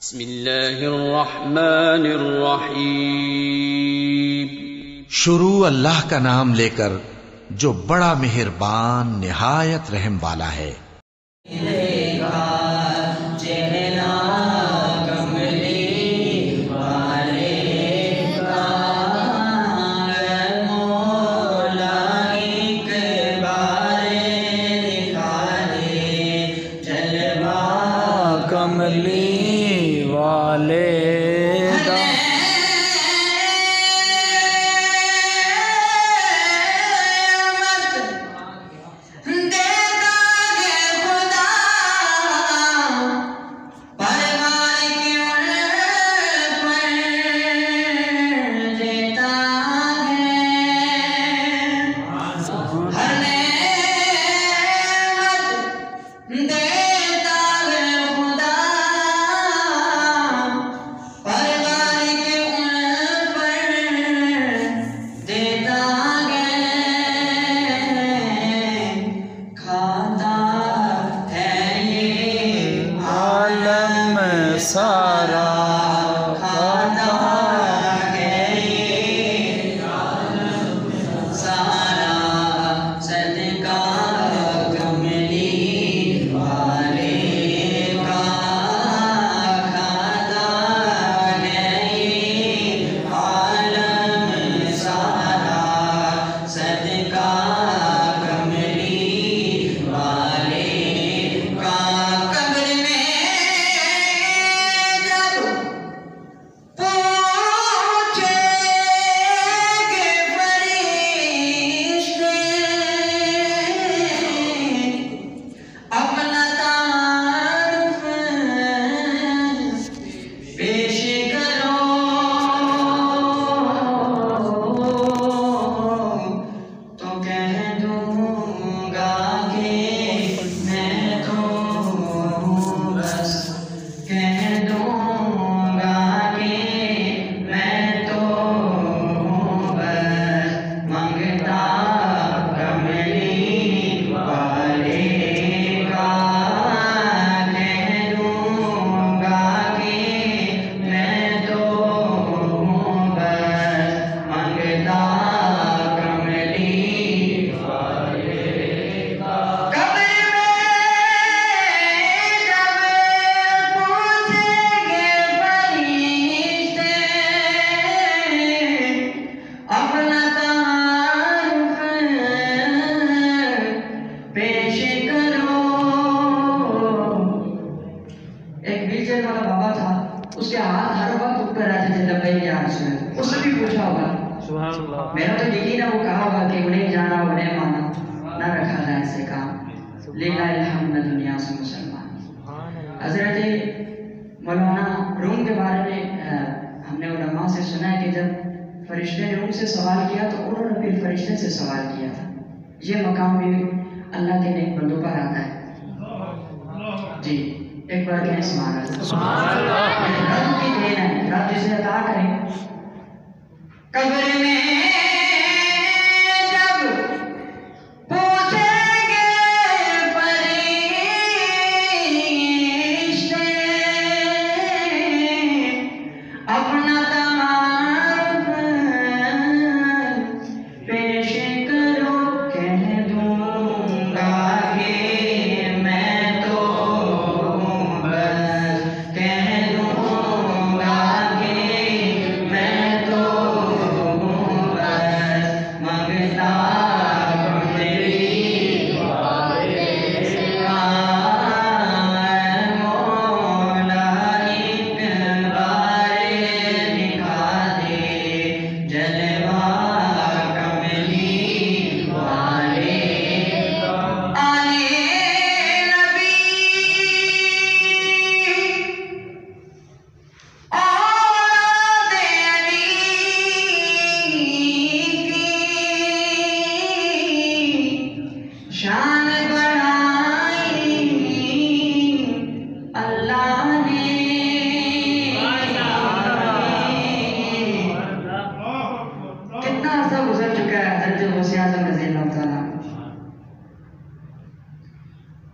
बिस्मिल्लाहिर्रहमानिर्रहीम। शुरू अल्लाह का नाम लेकर जो बड़ा मेहरबान निहायत रहम वाला है।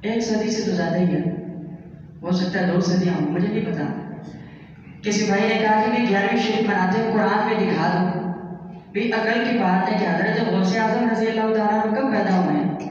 एक सदी से तो ज्यादा ही है, हो सकता है 2 सदियां, मुझे नहीं पता। किसी भाई ने कहा कि 11वीं शरीफ बनाते हैं, कुरान में दिखा दो। भी अकल की बात है कि हजरत गौसे आजम रज़ी अल्लाह तआला अन्हु कब पैदा हुए हैं?